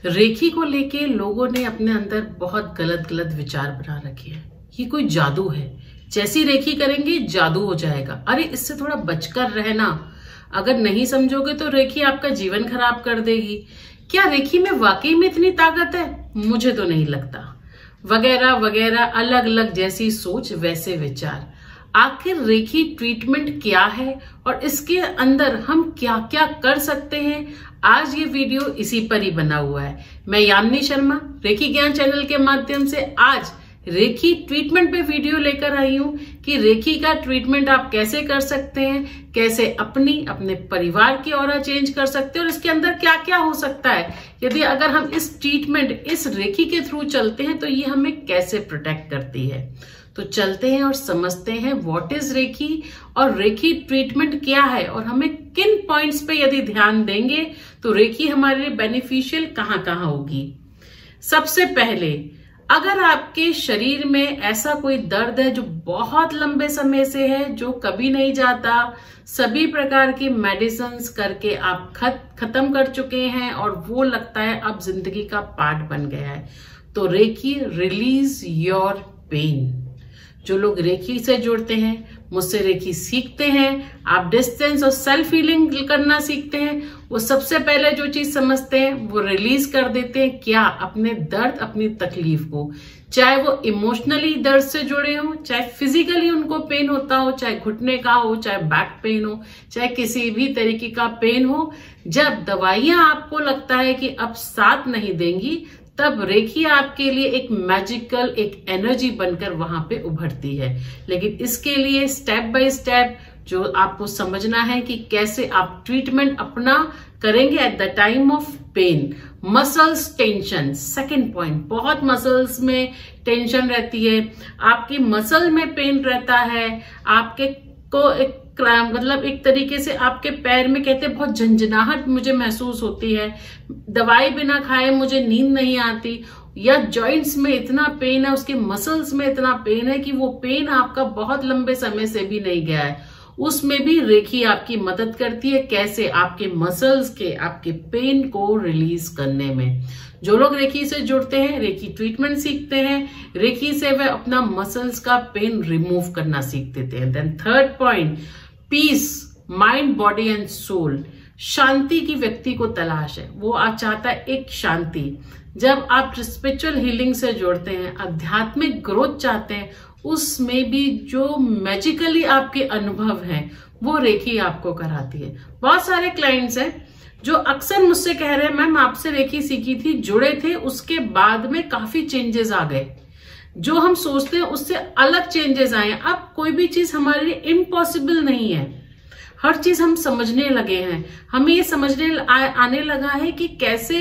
रेखी को लेके लोगों ने अपने अंदर बहुत गलत गलत विचार बना रखे हैं। ये कोई जादू है, जैसी रेखी करेंगे जादू हो जाएगा। अरे इससे थोड़ा बचकर रहना। अगर नहीं समझोगे तो रेखी आपका जीवन खराब कर देगी। क्या रेखी में वाकई में इतनी ताकत है? मुझे तो नहीं लगता। वगैरह वगैरह, अलग अलग जैसी सोच वैसे विचार। आखिर रेखी ट्रीटमेंट क्या है और इसके अंदर हम क्या क्या कर सकते हैं, आज ये वीडियो इसी पर ही बना हुआ है। मैं यामिनी शर्मा रेखी ज्ञान चैनल के माध्यम से आज रेखी ट्रीटमेंट पे वीडियो लेकर आई हूं कि रेखी का ट्रीटमेंट आप कैसे कर सकते हैं, कैसे अपने परिवार की ऑरा चेंज कर सकते हैं और इसके अंदर क्या क्या हो सकता है यदि अगर हम इस ट्रीटमेंट इस रेखी के थ्रू चलते हैं तो ये हमें कैसे प्रोटेक्ट करती है। तो चलते हैं और समझते हैं व्हाट इज रेखी और रेखी ट्रीटमेंट क्या है और हमें किन पॉइंट्स पे यदि ध्यान देंगे तो रेखी हमारे लिए बेनिफिशियल कहां कहां होगी। सबसे पहले, अगर आपके शरीर में ऐसा कोई दर्द है जो बहुत लंबे समय से है, जो कभी नहीं जाता, सभी प्रकार की मेडिसिन्स करके आप खत्म कर चुके हैं और वो लगता है अब जिंदगी का पार्ट बन गया है, तो रेखी रिलीज योर पेन। जो लोग रेखी से जुड़ते हैं, मुझसे रेखी सीखते हैं, आप डिस्टेंस और सेल्फ हीलिंग करना सीखते हैं, वो सबसे पहले जो चीज समझते हैं वो रिलीज कर देते हैं। क्या? अपने दर्द, अपनी तकलीफ को। चाहे वो इमोशनली दर्द से जुड़े हो, चाहे फिजिकली उनको पेन होता हो, चाहे घुटने का हो, चाहे बैक पेन हो, चाहे किसी भी तरीके का पेन हो। जब दवाइयां आपको लगता है कि अब साथ नहीं देंगी, तब रेखी आपके लिए एक मैजिकल, एक एनर्जी बनकर वहां पे उभरती है। लेकिन इसके लिए स्टेप बाय स्टेप जो आपको समझना है कि कैसे आप ट्रीटमेंट अपना करेंगे at the time of pain. Muscles tension, second point, बहुत मसल्स में टेंशन रहती है, आपकी मसल में पेन रहता है, आपके को एक तरीके से आपके पैर में कहते हैं बहुत झंझनाहट मुझे महसूस होती है, दवाई बिना खाए मुझे नींद नहीं आती, या जॉइंट्स में इतना पेन है, उसके मसल्स में इतना पेन है कि वो पेन आपका बहुत लंबे समय से भी नहीं गया है, उसमें भी रेखी आपकी मदद करती है। कैसे? आपके मसल्स के, आपके पेन को रिलीज करने में। जो लोग रेखी से जुड़ते हैं, रेखी ट्रीटमेंट सीखते हैं, रेखी से वे अपना मसल्स का पेन रिमूव करना सीख देते हैं। Then third point, peace, mind, body and soul. शांति की व्यक्ति को तलाश है, वो आप चाहता है एक शांति। जब आप स्पिरिचुअल हीलिंग से जुड़ते हैं, आध्यात्मिक ग्रोथ चाहते हैं, उसमें भी जो मैजिकली आपके अनुभव हैं वो रेखी आपको कराती है। बहुत सारे क्लाइंट्स हैं जो अक्सर मुझसे कह रहे हैं मैम आपसे रेखी सीखी थी, जुड़े थे, उसके बाद में काफी चेंजेस आ गए, जो हम सोचते हैं उससे अलग चेंजेस आए। अब कोई भी चीज हमारे लिए इम्पॉसिबल नहीं है, हर चीज हम समझने लगे हैं। हमें ये समझने आने लगा है कि कैसे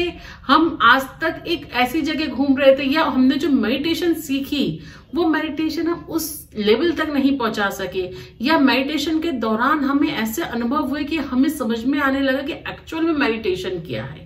हम आज तक एक ऐसी जगह घूम रहे थे, या हमने जो मेडिटेशन सीखी वो मेडिटेशन हम उस लेवल तक नहीं पहुंचा सके, या मेडिटेशन के दौरान हमें ऐसे अनुभव हुए कि हमें समझ में आने लगा कि एक्चुअल में मेडिटेशन क्या है।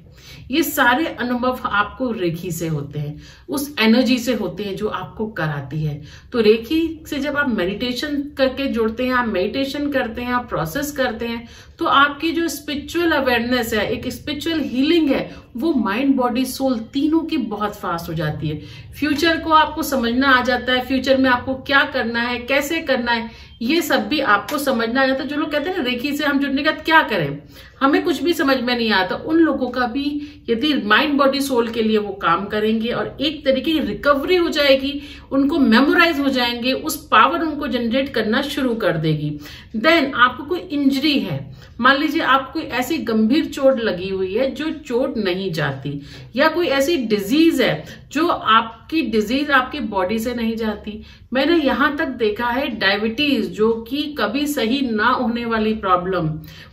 ये सारे अनुभव आपको रेखी से होते हैं, उस एनर्जी से होते हैं जो आपको कराती है। तो रेखी से जब आप मेडिटेशन करके जुड़ते हैं, आप मेडिटेशन करते हैं, आप प्रोसेस करते हैं, तो आपकी जो स्पिरिचुअल अवेयरनेस है, एक स्पिरिचुअल हीलिंग है, वो माइंड, बॉडी, सोल तीनों की बहुत फास्ट हो जाती है। फ्यूचर को आपको समझना आ जाता है, फ्यूचर में आपको क्या करना है, कैसे करना है, ये सब भी आपको समझना आ जाता है। जो लोग कहते हैं ना रेखी से हम जुड़ने का क्या करें, हमें कुछ भी समझ में नहीं आता, उन लोगों का भी यदि माइंड, बॉडी, सोल के लिए वो काम करेंगे और एक तरीके की रिकवरी हो जाएगी, उनको मेमोराइज हो जाएंगे, उस पावर उनको जनरेट करना शुरू कर देगी। देन आपको कोई इंजरी है, मान लीजिए आपको ऐसी गंभीर चोट लगी हुई है जो चोट नहीं जाती, या कोई ऐसी डिजीज है जो आपकी डिजीज आपकी बॉडी से नहीं जाती। मैंने यहां तक देखा है डायबिटीज, जो कि कभी सही ना होने वाली प्रॉब्लम,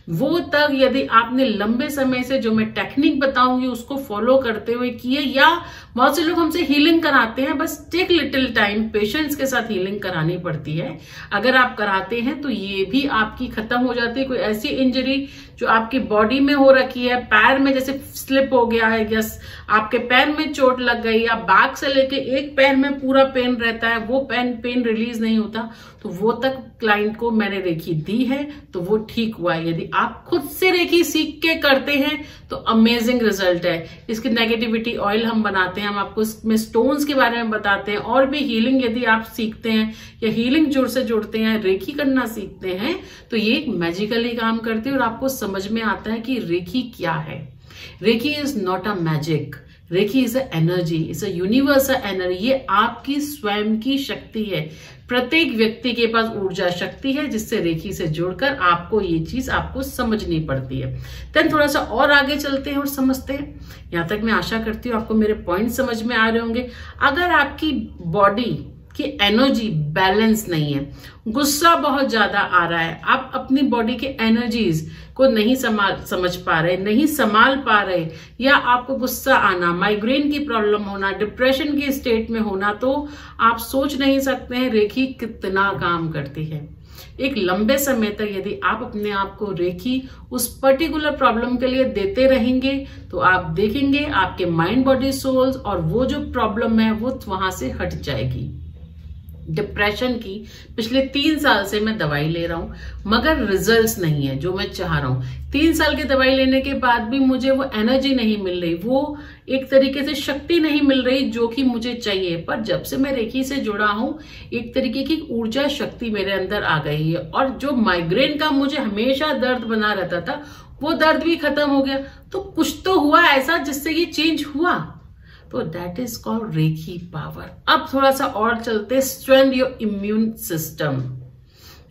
वो तक यदि आपने लंबे समय से जो मैं टेक्निक बताऊंगी उसको फॉलो करते हुए किए, या बहुत से लोग हमसे हीलिंग कराते हैं, बस टेक लिटिल टाइम, पेशेंस के साथ हीलिंग करानी पड़ती है। अगर आप कराते हैं तो ये भी आपकी खत्म हो जाती है। कोई ऐसी इंजरी जो आपकी बॉडी में हो रखी है, पैर में जैसे स्लिप हो गया है, या आपके पैर में चोट लग गई, या बैक से लेके एक पैर में पूरा पेन रहता है, वो पेन रिलीज नहीं होता, तो तो वो तक क्लाइंट को मैंने रेखी दी है, तो वो ठीक हुआ है। यदि आप खुद से रेखी सीख के करते हैं तो अमेजिंग रिजल्ट है। इसकी नेगेटिविटी ऑयल हम बनाते हैं, हम आपको इसमें स्टोन्स के बारे में बताते हैं, और भी हीलिंग यदि आप सीखते हैं या हीलिंग जोड़ से जोड़ते हैं, रेखी करना सीखते हैं, तो ये मैजिकली काम करती है और आपको समझ में आता है कि रेखी क्या है। Reiki is not a magic, Reiki is a energy, is a universal energy. ये आपकी स्वयं की शक्ति है। प्रत्येक व्यक्ति के पास ऊर्जा शक्ति है, जिससे रेखी से जुड़कर आपको ये चीज आपको समझनी पड़ती है। देन थोड़ा सा और आगे चलते हैं और समझते हैं। यहां तक मैं आशा करती हूँ आपको मेरे पॉइंट समझ में आ रहे होंगे। अगर आपकी बॉडी की एनर्जी बैलेंस नहीं है, गुस्सा बहुत ज्यादा आ रहा है, आप अपनी बॉडी के एनर्जीज को नहीं समझ पा रहे, नहीं संभाल पा रहे, या आपको गुस्सा आना, माइग्रेन की प्रॉब्लम होना, डिप्रेशन की स्टेट में होना, तो आप सोच नहीं सकते हैं रेखी कितना काम करती है। एक लंबे समय तक यदि आप अपने आप को रेखी उस पर्टिकुलर प्रॉब्लम के लिए देते रहेंगे, तो आप देखेंगे आपके माइंड, बॉडी, सोल्स और वो जो प्रॉब्लम है वो वहां से हट जाएगी। डिप्रेशन की पिछले 3 साल से मैं दवाई ले रहा हूं, मगर रिजल्ट्स नहीं है जो मैं चाह रहा हूं। 3 साल की दवाई लेने के बाद भी मुझे वो एनर्जी नहीं मिल रही, वो एक तरीके से शक्ति नहीं मिल रही जो कि मुझे चाहिए। पर जब से मैं रेखी से जुड़ा हूं, एक तरीके की ऊर्जा शक्ति मेरे अंदर आ गई है, और जो माइग्रेन का मुझे हमेशा दर्द बना रहता था, वो दर्द भी खत्म हो गया। तो कुछ तो हुआ ऐसा जिससे ये चेंज हुआ, तो that is called Rekhi power. अब थोड़ा सा और चलते, स्ट्रेंथ योर इम्यून सिस्टम।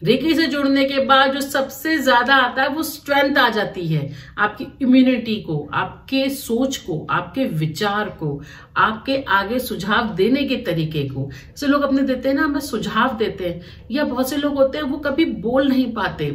रेखी से जुड़ने के बाद जो सबसे ज्यादा आता है वो स्ट्रेंथ आ जाती है आपकी इम्यूनिटी को, आपके सोच को, आपके विचार को, आपके आगे सुझाव देने के तरीके को। जैसे लोग अपने देते हैं ना, हमें सुझाव देते हैं, या बहुत से लोग होते हैं वो कभी बोल नहीं पाते,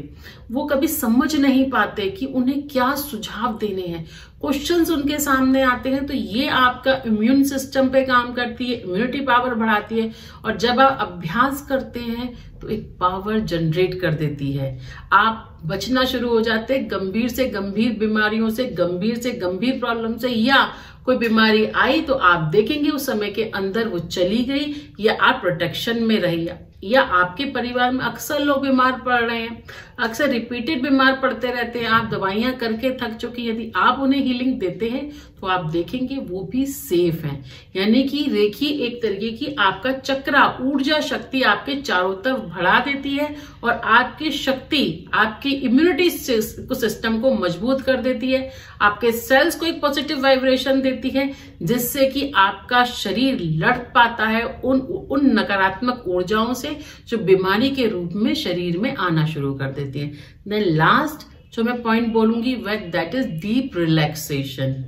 वो कभी समझ नहीं पाते कि उन्हें क्या सुझाव देने हैं, क्वेश्चंस उनके सामने आते हैं। तो ये आपका इम्यून सिस्टम पे काम करती है, इम्यूनिटी पावर बढ़ाती है, और जब आप अभ्यास करते हैं तो एक पावर जनरेट कर देती है। आप बचना शुरू हो जाते हैं गंभीर से गंभीर बीमारियों से, गंभीर से गंभीर प्रॉब्लम से, या कोई बीमारी आई तो आप देखेंगे उस समय के अंदर वो चली गई, या आप प्रोटेक्शन में रही। या आपके परिवार में अक्सर लोग बीमार पड़ रहे हैं, अक्सर रिपीटेड बीमार पड़ते रहते हैं, आप दवाइयां करके थक चुके, यदि आप उन्हें हीलिंग देते हैं तो आप देखेंगे वो भी सेफ हैं। यानी कि रेखी एक तरीके की आपका चक्रा, ऊर्जा शक्ति आपके चारों तरफ बढ़ा देती है, और आपकी शक्ति, आपकी इम्यूनिटी सिस्टम को मजबूत कर देती है, आपके सेल्स को एक पॉजिटिव वाइब्रेशन देती है, जिससे कि आपका शरीर लड़ पाता है उन नकारात्मक ऊर्जाओं से जो बीमारी के रूप में शरीर में आना शुरू कर देती है। देन लास्ट जो मैं पॉइंट बोलूंगी वह दैट इज डीप रिलैक्सेशन।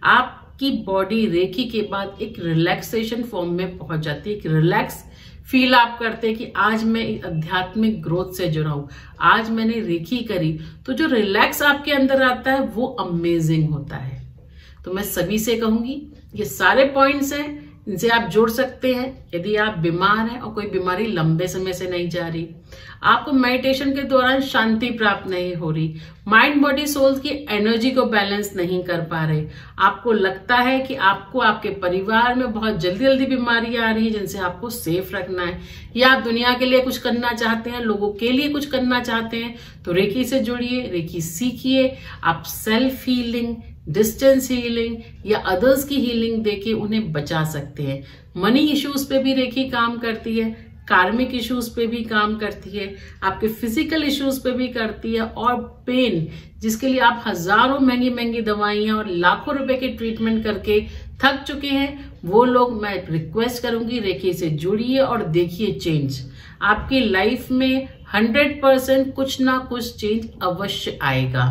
आपकी बॉडी रेखी के बाद एक रिलैक्सेशन फॉर्म में पहुंच जाती है, एक रिलैक्स फील आप करते हैं कि आज मैं आध्यात्मिक ग्रोथ से जुड़ा हूं, आज मैंने रेखी करी, तो जो रिलैक्स आपके अंदर आता है वो अमेजिंग होता है। तो मैं सभी से कहूंगी ये सारे पॉइंट्स हैं, इनसे आप जोड़ सकते हैं। यदि आप बीमार हैं और कोई बीमारी लंबे समय से नहीं जा रही, आपको मेडिटेशन के दौरान शांति प्राप्त नहीं हो रही, माइंड, बॉडी, सोल की एनर्जी को बैलेंस नहीं कर पा रहे, आपको लगता है कि आपको आपके परिवार में बहुत जल्दी जल्दी बीमारियां आ रही है जिनसे आपको सेफ रखना है, या आप दुनिया के लिए कुछ करना चाहते हैं, लोगों के लिए कुछ करना चाहते हैं, तो रेखी से जुड़िए, रेखी सीखिए। आप सेल्फ हीलिंग, डिस्टेंस हीलिंग या अदर्स की हीलिंग देके उन्हें बचा सकते हैं। मनी इश्यूज पे भी रेखी काम करती है, कार्मिक इश्यूज पे भी काम करती है, आपके फिजिकल इश्यूज पे भी करती है, और पेन जिसके लिए आप हजारों महंगी महंगी दवाइयां और लाखों रुपए के ट्रीटमेंट करके थक चुके हैं, वो लोग मैं रिक्वेस्ट करूंगी रेखी से जुड़िए और देखिए चेंज। आपकी लाइफ में 100% कुछ ना कुछ चेंज अवश्य आएगा।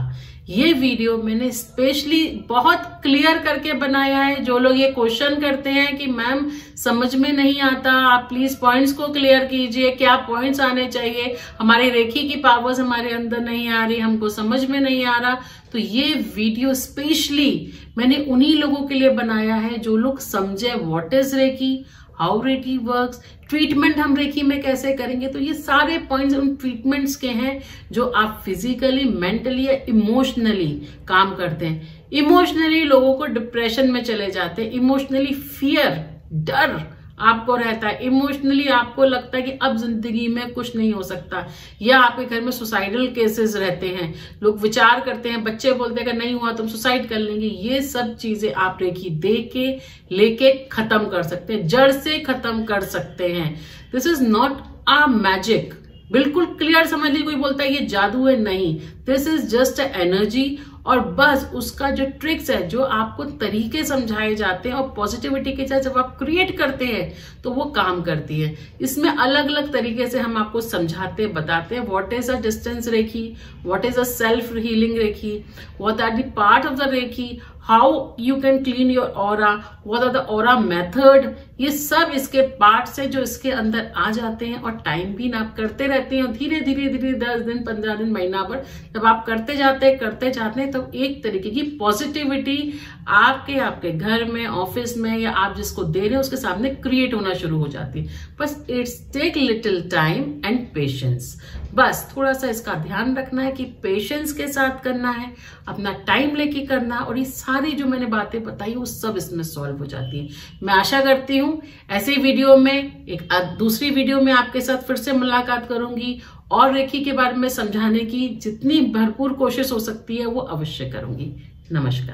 ये वीडियो मैंने स्पेशली बहुत क्लियर करके बनाया है। जो लोग ये क्वेश्चन करते हैं कि मैम समझ में नहीं आता, आप प्लीज पॉइंट्स को क्लियर कीजिए, क्या पॉइंट्स आने चाहिए, हमारी रेखी की पावर्स हमारे अंदर नहीं आ रही, हमको समझ में नहीं आ रहा, तो ये वीडियो स्पेशली मैंने उन्हीं लोगों के लिए बनाया है जो लोग समझे what is Rekhi, how Rekhi works, treatment हम रेखी में कैसे करेंगे। तो ये सारे पॉइंट्स उन ट्रीटमेंट्स के हैं जो आप फिजिकली, मेंटली या इमोशनली काम करते हैं। इमोशनली लोगों को डिप्रेशन में चले जाते हैं, इमोशनली फियर, डर आपको रहता है, इमोशनली आपको लगता है कि अब जिंदगी में कुछ नहीं हो सकता, या आपके घर में सुसाइडल केसेस रहते हैं, लोग विचार करते हैं, बच्चे बोलते हैं कि नहीं हुआ तुम सुसाइड कर लेंगे, ये सब चीजें आप रेखी दे के लेके खत्म कर सकते हैं, जड़ से खत्म कर सकते हैं। This is not a magic, बिल्कुल क्लियर समझ लीजिए। कोई बोलता है ये जादू है, नहीं, this is just a energy. और बस उसका जो ट्रिक्स है, जो आपको तरीके समझाए जाते हैं और पॉजिटिविटी के साथ जब आप क्रिएट करते हैं तो वो काम करती है। इसमें अलग अलग तरीके से हम आपको समझाते बताते हैं what is a distance reiki, what is a self healing reiki, what are the part of the reiki, how you can clean your aura, what are the aura method. ये सब इसके पार्ट्स है जो इसके अंदर आ जाते हैं। और टाइम भी आप करते रहते हैं, धीरे धीरे धीरे 10 दिन 15 दिन महीना भर जब आप करते जाते हैं तो एक तरीके की पॉजिटिविटी आपके घर में, ऑफिस में, या आप जिसको दे रहे हैं उसके सामने क्रिएट होना शुरू हो जाती है। बस it's take little time and patience. बस थोड़ा सा इसका ध्यान रखना है कि पेशेंस के साथ करना है, अपना टाइम लेके करना, और ये सारी जो मैंने बातें बताई वो सब इसमें सॉल्व हो जाती है। मैं आशा करती हूँ ऐसे वीडियो में एक दूसरी वीडियो में आपके साथ फिर से मुलाकात करूंगी और रेखी के बारे में समझाने की जितनी भरपूर कोशिश हो सकती है वो अवश्य करूंगी। नमस्कार।